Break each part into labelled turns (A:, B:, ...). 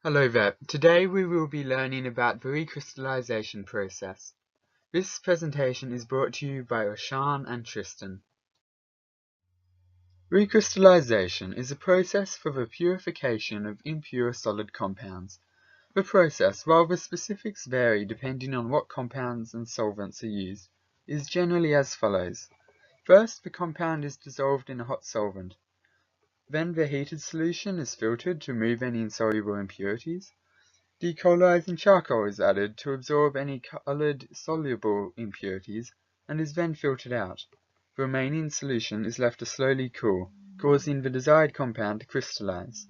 A: Hello there. Today we will be learning about the recrystallization process. This presentation is brought to you by Roshan and Tristan. Recrystallization is a process for the purification of impure solid compounds. The process, while the specifics vary depending on what compounds and solvents are used, is generally as follows. First, the compound is dissolved in a hot solvent. Then the heated solution is filtered to remove any insoluble impurities. Decolorizing charcoal is added to absorb any colored soluble impurities and is then filtered out. The remaining solution is left to slowly cool, causing the desired compound to crystallize.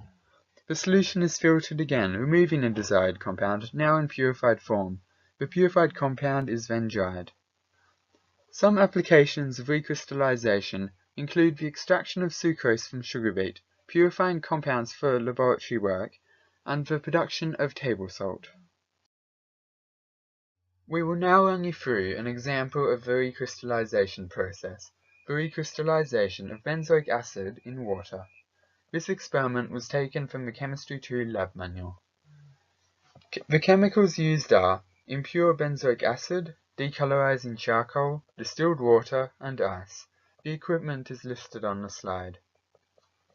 A: The solution is filtered again, removing the desired compound, now in purified form. The purified compound is then dried. Some applications of recrystallization include the extraction of sucrose from sugar beet, purifying compounds for laboratory work, and the production of table salt. We will now run you through an example of the recrystallization process, the recrystallization of benzoic acid in water. This experiment was taken from the Chemistry 2 lab manual. The chemicals used are impure benzoic acid, decolorizing charcoal, distilled water, and ice. The equipment is listed on the slide.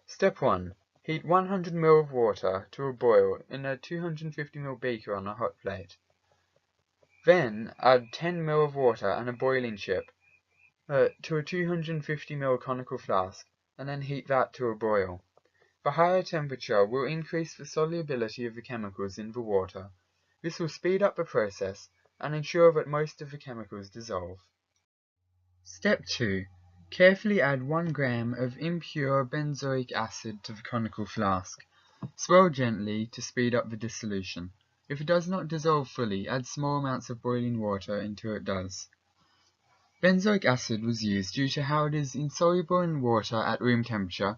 A: Step 1. Heat 100 ml of water to a boil in a 250 ml beaker on a hot plate. Then add 10 ml of water and a boiling chip to a 250 ml conical flask, and then heat that to a boil. The higher temperature will increase the solubility of the chemicals in the water. This will speed up the process and ensure that most of the chemicals dissolve. Step 2. Carefully add 1 gram of impure benzoic acid to the conical flask. Swirl gently to speed up the dissolution. If it does not dissolve fully, add small amounts of boiling water until it does. Benzoic acid was used due to how it is insoluble in water at room temperature,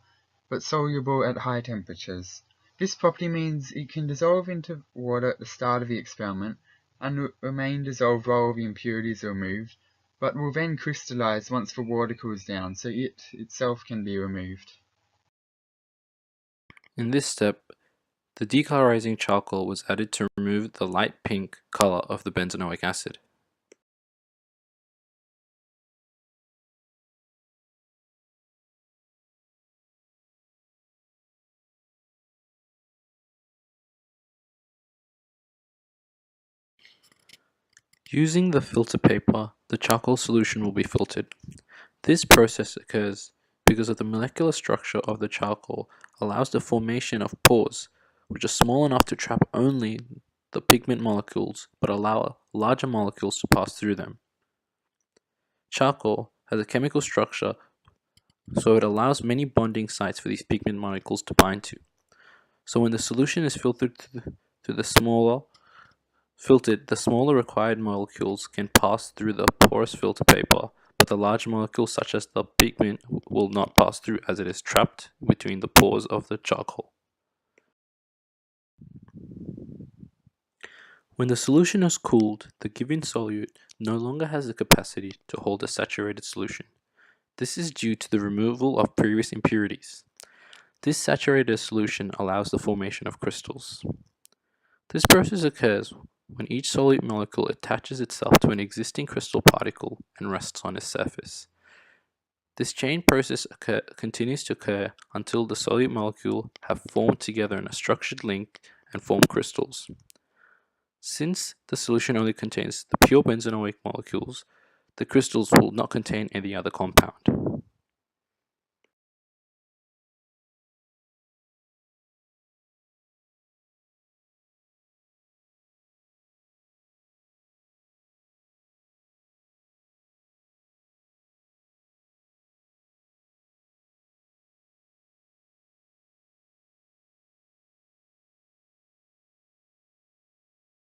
A: but soluble at high temperatures. This property means it can dissolve into water at the start of the experiment and remain dissolved while the impurities are removed, but will then crystallize once the water cools down, so it itself can be removed.
B: In this step, the decolorizing charcoal was added to remove the light pink color of the benzoic acid. Using the filter paper, the charcoal solution will be filtered. This process occurs because of the molecular structure of the charcoal allows the formation of pores, which are small enough to trap only the pigment molecules but allow larger molecules to pass through them. Charcoal has a chemical structure so it allows many bonding sites for these pigment molecules to bind to. So when the solution is filtered the smaller required molecules can pass through the porous filter paper, but the large molecules such as the pigment will not pass through as it is trapped between the pores of the charcoal. When the solution is cooled, the given solute no longer has the capacity to hold a saturated solution. This is due to the removal of previous impurities. This saturated solution allows the formation of crystals. This process occurs when each solute molecule attaches itself to an existing crystal particle and rests on its surface. This chain process continues to occur until the solute molecule have formed together in a structured link and form crystals. Since the solution only contains the pure benzoic molecules, the crystals will not contain any other compound.